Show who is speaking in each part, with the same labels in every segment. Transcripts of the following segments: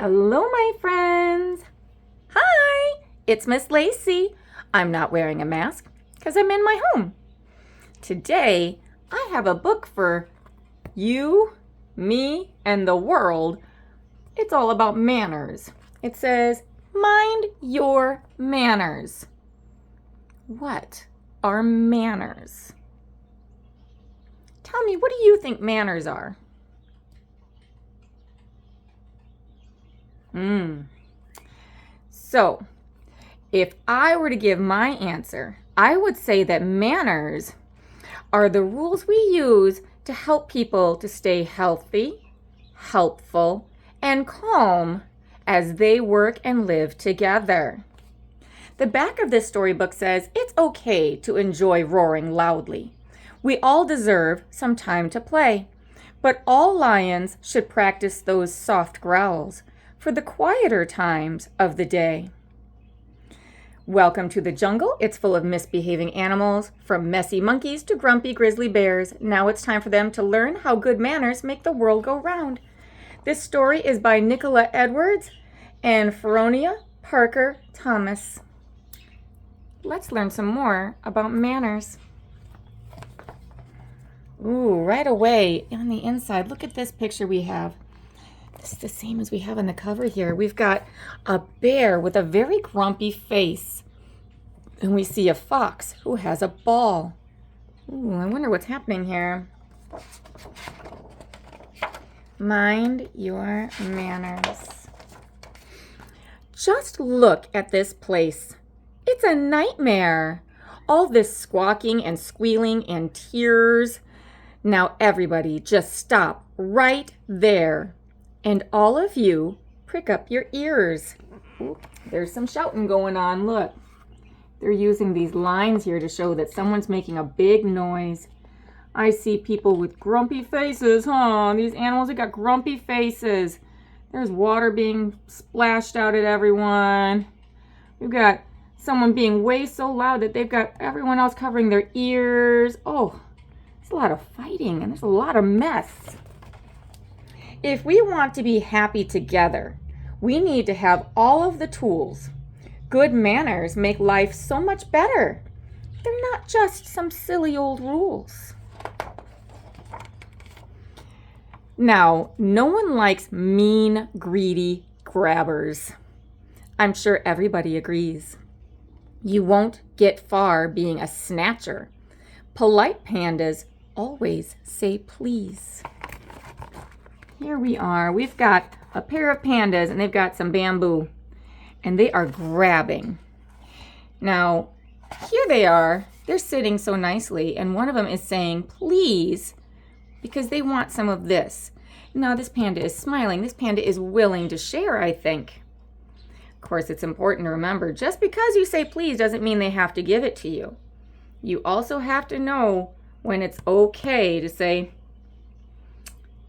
Speaker 1: Hello, my friends. Hi, it's Miss Lacey. I'm not wearing a mask because I'm in my home. Today, I have a book for you, me, and the world. It's all about manners. It says, mind your manners. What are manners? Tell me, what do you think manners are? So, if I were to give my answer, I would say that manners are the rules we use to help people to stay healthy, helpful, and calm as they work and live together. The back of this storybook says it's okay to enjoy roaring loudly. We all deserve some time to play, but all lions should practice those soft growls for the quieter times of the day. Welcome to the jungle. It's full of misbehaving animals, from messy monkeys to grumpy grizzly bears. Now it's time for them to learn how good manners make the world go round. This story is by Nicola and Feronia Parker Thomas. Let's learn some more about manners. Ooh, right away on the inside, look at this picture we have. This is the same as we have on the cover here. We've got a bear with a very grumpy face. And we see a fox who has a ball. Ooh, I wonder what's happening here. Mind your manners. Just look at this place. It's a nightmare. All this squawking and squealing and tears. Now everybody just stop right there. And all of you, prick up your ears. Ooh, there's some shouting going on, look. They're using these lines here to show that someone's making a big noise. I see people with grumpy faces, huh? These animals have got grumpy faces. There's water being splashed out at everyone. We've got someone being way so loud that they've got everyone else covering their ears. Oh, there's a lot of fighting and there's a lot of mess. If we want to be happy together, we need to have all of the tools. Good manners make life so much better. They're not just some silly old rules. Now, no one likes mean, greedy grabbers. I'm sure everybody agrees. You won't get far being a snatcher. Polite pandas always say please. Here we are. We've got a pair of pandas and they've got some bamboo and they are grabbing. Now, here they are. They're sitting so nicely and one of them is saying please because they want some of this. Now this panda is smiling. This panda is willing to share, I think. Of course, it's important to remember just because you say please doesn't mean they have to give it to you. You also have to know when it's okay to say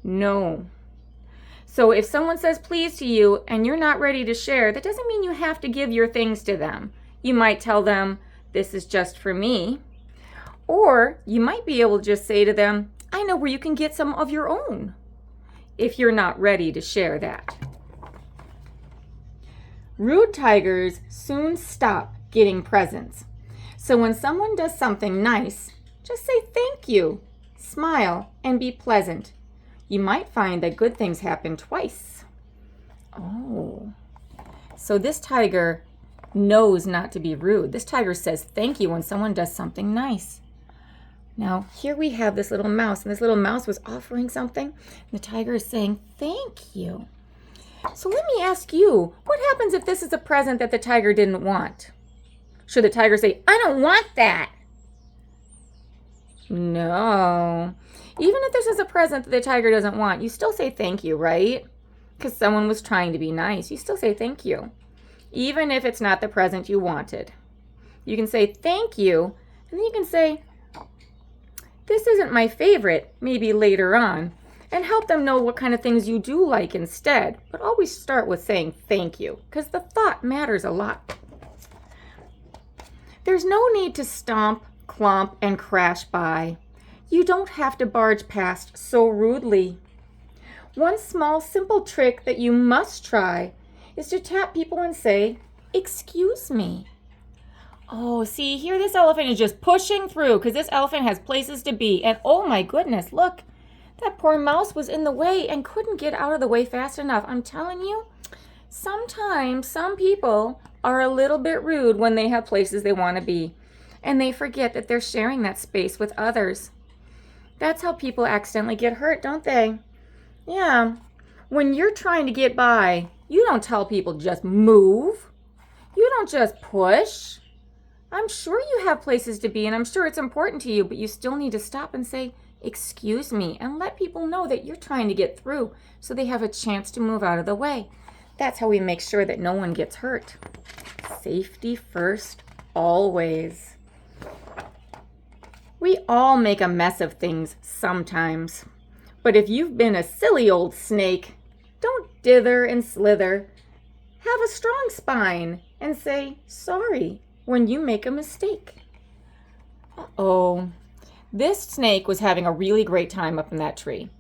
Speaker 1: no. So if someone says please to you and you're not ready to share, that doesn't mean you have to give your things to them. You might tell them, this is just for me. Or you might be able to just say to them, I know where you can get some of your own, if you're not ready to share that. Rude tigers soon stop getting presents. So when someone does something nice, just say thank you, smile, and be pleasant. You might find that good things happen twice. Oh, so this tiger knows not to be rude. This tiger says thank you when someone does something nice. Now, here we have this little mouse, and this little mouse was offering something, and the tiger is saying thank you. So let me ask you, what happens if this is a present that the tiger didn't want? Should the tiger say, I don't want that? No. Even if this is a present that the tiger doesn't want, you still say thank you, right? Because someone was trying to be nice. You still say thank you. Even if it's not the present you wanted. You can say thank you, and then you can say, this isn't my favorite, maybe later on, and help them know what kind of things you do like instead. But always start with saying thank you, because the thought matters a lot. There's no need to stomp, clomp, and crash by. You don't have to barge past so rudely. One small, simple trick that you must try is to tap people and say, "Excuse me." Oh, see, here this elephant is just pushing through because this elephant has places to be. And oh my goodness, look, that poor mouse was in the way and couldn't get out of the way fast enough. I'm telling you, sometimes some people are a little bit rude when they have places they want to be. And they forget that they're sharing that space with others. That's how people accidentally get hurt, don't they? Yeah. When you're trying to get by, you don't tell people just move. You don't just push. I'm sure you have places to be, and I'm sure it's important to you, but you still need to stop and say, "Excuse me," and let people know that you're trying to get through so they have a chance to move out of the way. That's how we make sure that no one gets hurt. Safety first, always. We all make a mess of things sometimes, but if you've been a silly old snake, don't dither and slither. Have a strong spine and say sorry when you make a mistake. Uh-oh. This snake was having a really great time up in that tree.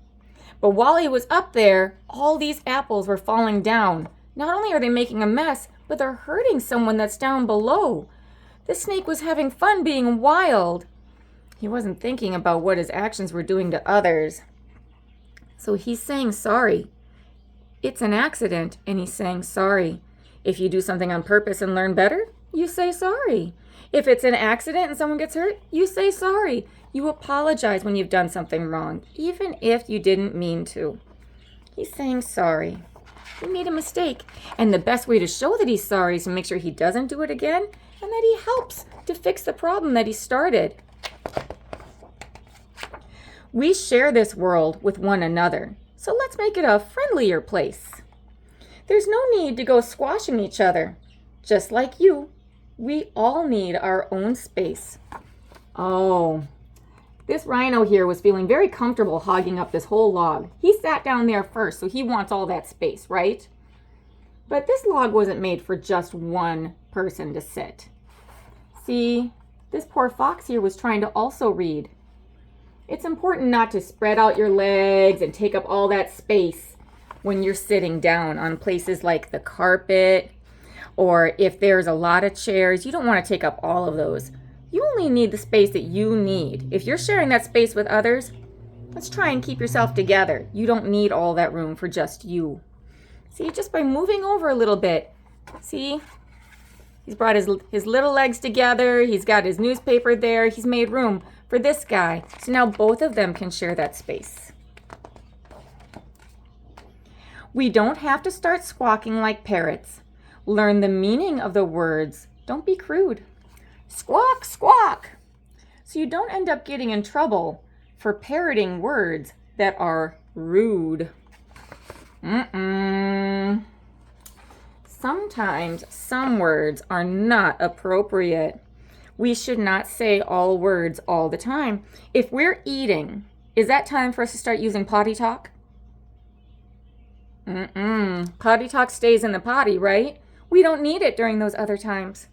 Speaker 1: But while he was up there, all these apples were falling down. Not only are they making a mess, but they're hurting someone that's down below. The snake was having fun being wild. He wasn't thinking about what his actions were doing to others. So he's saying sorry. It's an accident, and he's saying sorry. If you do something on purpose and learn better, you say sorry. If it's an accident and someone gets hurt, you say sorry. You apologize when you've done something wrong, even if you didn't mean to. He's saying sorry. He made a mistake. And the best way to show that he's sorry is to make sure he doesn't do it again and that he helps to fix the problem that he started. We share this world with one another, so let's make it a friendlier place. There's no need to go squashing each other. Just like you, we all need our own space. Oh, this rhino here was feeling very comfortable hogging up this whole log. He sat down there first, so he wants all that space, right? But this log wasn't made for just one person to sit. See, this poor fox here was trying to also read. It's important not to spread out your legs and take up all that space when you're sitting down on places like the carpet, or if there's a lot of chairs, you don't want to take up all of those. You only need the space that you need. If you're sharing that space with others, let's try and keep yourself together. You don't need all that room for just you. See, just by moving over a little bit, see, he's brought his little legs together. He's got his newspaper there. He's made room for this guy. So now both of them can share that space. We don't have to start squawking like parrots. Learn the meaning of the words. Don't be crude. Squawk, squawk. So you don't end up getting in trouble for parroting words that are rude. Sometimes some words are not appropriate. We should not say all words all the time. If we're eating, is that time for us to start using potty talk? Potty talk stays in the potty, right? We don't need it during those other times.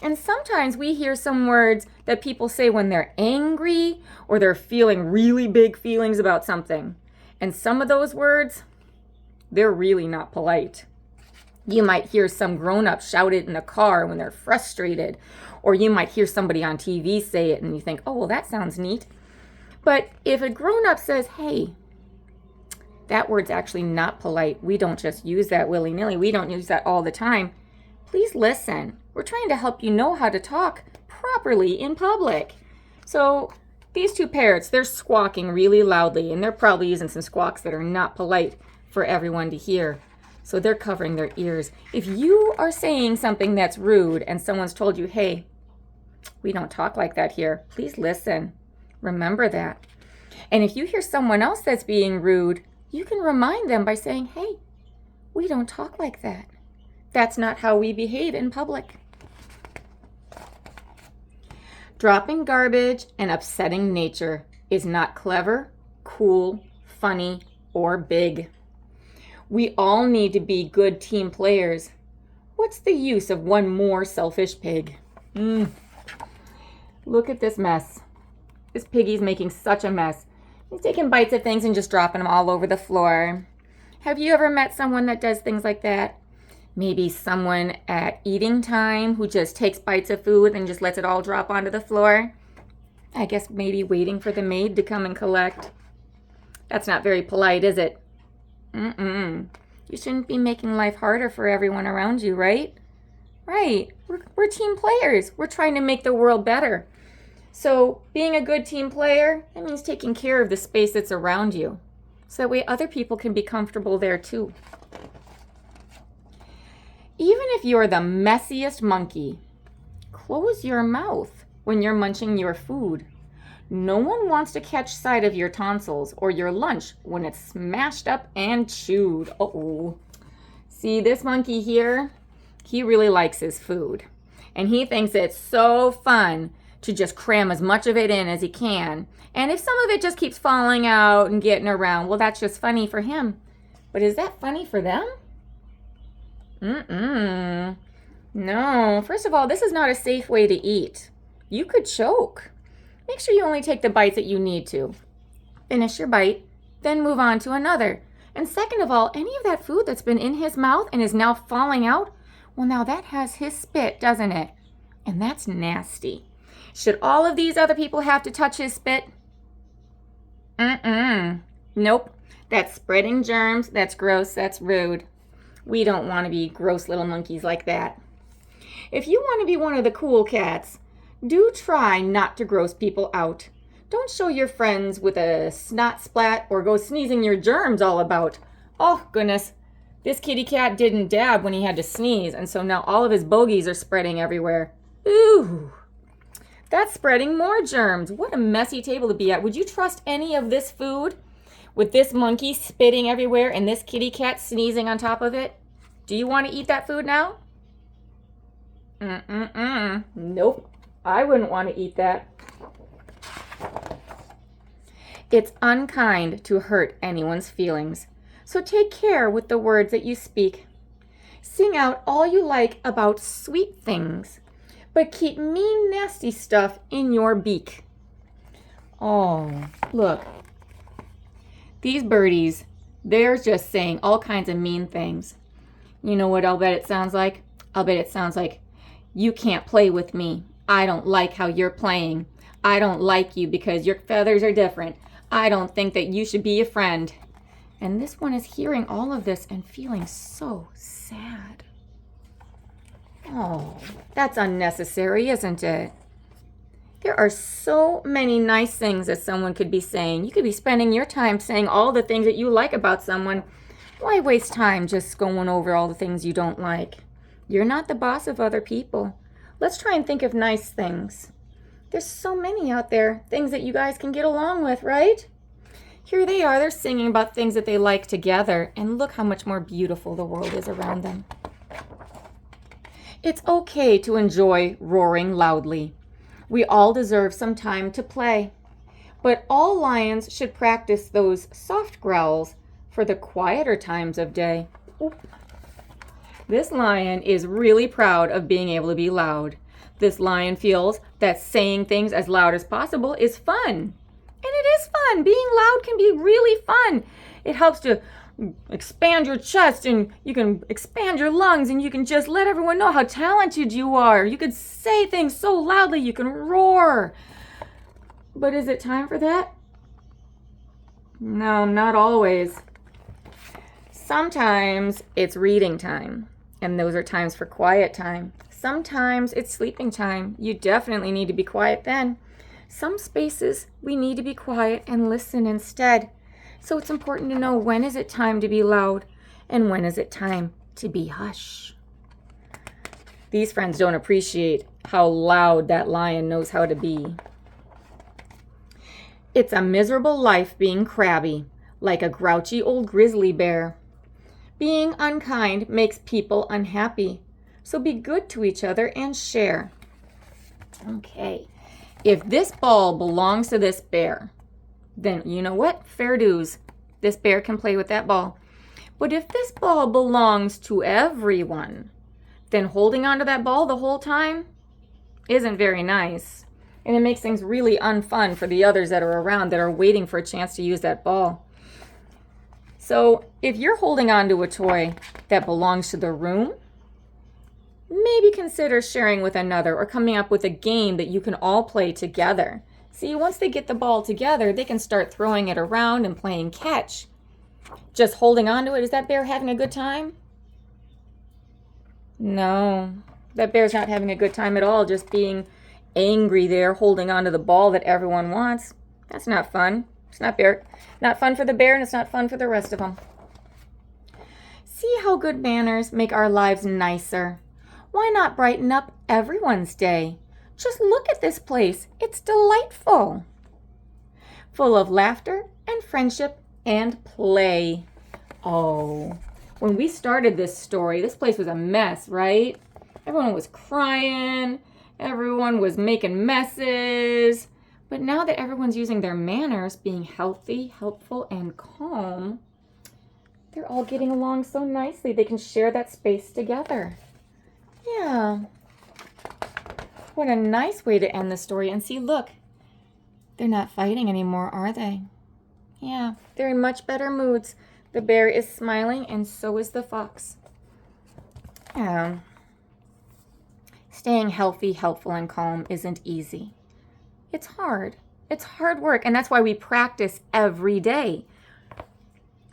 Speaker 1: And sometimes we hear some words that people say when they're angry or they're feeling really big feelings about something. And some of those words, they're really not polite. You might hear some grown-up shout it in the car when they're frustrated. Or you might hear somebody on TV say it and you think, oh, well, that sounds neat. But if a grown-up says, hey, that word's actually not polite. We don't just use that willy-nilly. We don't use that all the time. Please listen. We're trying to help you know how to talk properly in public. So these two parrots, they're squawking really loudly, and they're probably using some squawks that are not polite for everyone to hear. So they're covering their ears. If you are saying something that's rude and someone's told you, hey, we don't talk like that here, please listen. Remember that. And if you hear someone else that's being rude, you can remind them by saying, hey, we don't talk like that. That's not how we behave in public. Dropping garbage and upsetting nature is not clever, cool, funny, or big. We all need to be good team players. What's the use of one more selfish pig? Look at this mess. This piggy's making such a mess. He's taking bites of things and just dropping them all over the floor. Have you ever met someone that does things like that? Maybe someone at eating time who just takes bites of food and just lets it all drop onto the floor? I guess maybe waiting for the maid to come and collect. That's not very polite, is it? You shouldn't be making life harder for everyone around you, right? Right. We're team players. We're trying to make the world better. So being a good team player, that means taking care of the space that's around you. So that way other people can be comfortable there too. Even if you're the messiest monkey, close your mouth when you're munching your food. No one wants to catch sight of your tonsils or your lunch when it's smashed up and chewed. Uh-oh. See this monkey here? He really likes his food. And he thinks it's so fun to just cram as much of it in as he can. And if some of it just keeps falling out and getting around, well, that's just funny for him. But is that funny for them? No. First of all, this is not a safe way to eat. You could choke. Make sure you only take the bites that you need to. Finish your bite, then move on to another. And second of all, any of that food that's been in his mouth and is now falling out, well, now that has his spit, doesn't it? And that's nasty. Should all of these other people have to touch his spit? Nope. That's spreading germs. That's gross. That's rude. We don't want to be gross little monkeys like that. If you want to be one of the cool cats, do try not to gross people out. Don't show your friends with a snot splat or go sneezing your germs all about. Oh, goodness. This kitty cat didn't dab when he had to sneeze, and so now all of his bogies are spreading everywhere. Ooh. That's spreading more germs. What a messy table to be at. Would you trust any of this food with this monkey spitting everywhere and this kitty cat sneezing on top of it? Do you want to eat that food now? Nope. I wouldn't want to eat that. It's unkind to hurt anyone's feelings, so take care with the words that you speak. Sing out all you like about sweet things, but keep mean, nasty stuff in your beak. Oh, look. These birdies, they're just saying all kinds of mean things. You know what I'll bet it sounds like? I'll bet it sounds like, you can't play with me. I don't like how you're playing. I don't like you because your feathers are different. I don't think that you should be a friend. And this one is hearing all of this and feeling so sad. Oh, that's unnecessary, isn't it? There are so many nice things that someone could be saying. You could be spending your time saying all the things that you like about someone. Why waste time just going over all the things you don't like? You're not the boss of other people. Let's try and think of nice things. There's so many out there, things that you guys can get along with, right? Here they are, they're singing about things that they like together, and look how much more beautiful the world is around them. It's okay to enjoy roaring loudly. We all deserve some time to play. But all lions should practice those soft growls for the quieter times of day. Oop. This lion is really proud of being able to be loud. This lion feels that saying things as loud as possible is fun. And it is fun. Being loud can be really fun. It helps to expand your chest, and you can expand your lungs, and you can just let everyone know how talented you are. You could say things so loudly you can roar. But is it time for that? No, not always. Sometimes it's reading time, and those are times for quiet time. Sometimes it's sleeping time. You definitely need to be quiet then. Some spaces we need to be quiet and listen instead. So it's important to know, when is it time to be loud and when is it time to be hush. These friends don't appreciate how loud that lion knows how to be. It's a miserable life being crabby, like a grouchy old grizzly bear. Being unkind makes people unhappy, so be good to each other and share. Okay, if this ball belongs to this bear, then you know what? Fair dues. This bear can play with that ball. But if this ball belongs to everyone, then holding on to that ball the whole time isn't very nice. And it makes things really unfun for the others that are around that are waiting for a chance to use that ball. So if you're holding on to a toy that belongs to the room, maybe consider sharing with another or coming up with a game that you can all play together. See, once they get the ball together, they can start throwing it around and playing catch. Just holding on to it, is that bear having a good time? No, that bear's not having a good time at all, just being angry there, holding on to the ball that everyone wants. That's not fun. It's not fun for the bear, and it's not fun for the rest of them. See how good manners make our lives nicer. Why not brighten up everyone's day? Just look at this place. It's delightful. Full of laughter and friendship and play. Oh, when we started this story, this place was a mess, right? Everyone was crying. Everyone was making messes. But now that everyone's using their manners, being healthy, helpful, and calm, they're all getting along so nicely. They can share that space together. Yeah. What a nice way to end the story. And see, look, they're not fighting anymore, are they? Yeah, they're in much better moods. The bear is smiling, and so is the fox. Yeah. Staying healthy, helpful, and calm isn't easy. It's hard. It's hard work, and that's why we practice every day.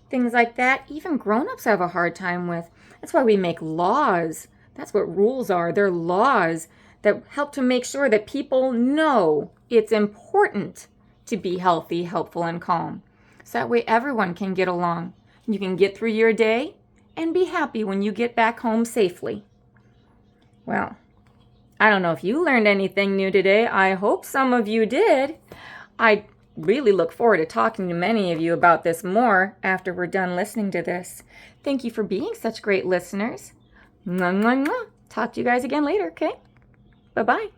Speaker 1: Things like that, even grown-ups have a hard time with. That's why we make laws. That's what rules are. They're laws that help to make sure that people know it's important to be healthy, helpful, and calm. So that way everyone can get along. You can get through your day and be happy when you get back home safely. Well, I don't know if you learned anything new today. I hope some of you did. I really look forward to talking to many of you about this more after we're done listening to this. Thank you for being such great listeners. Mwah, mwah, mwah. Talk to you guys again later, okay? Bye-bye.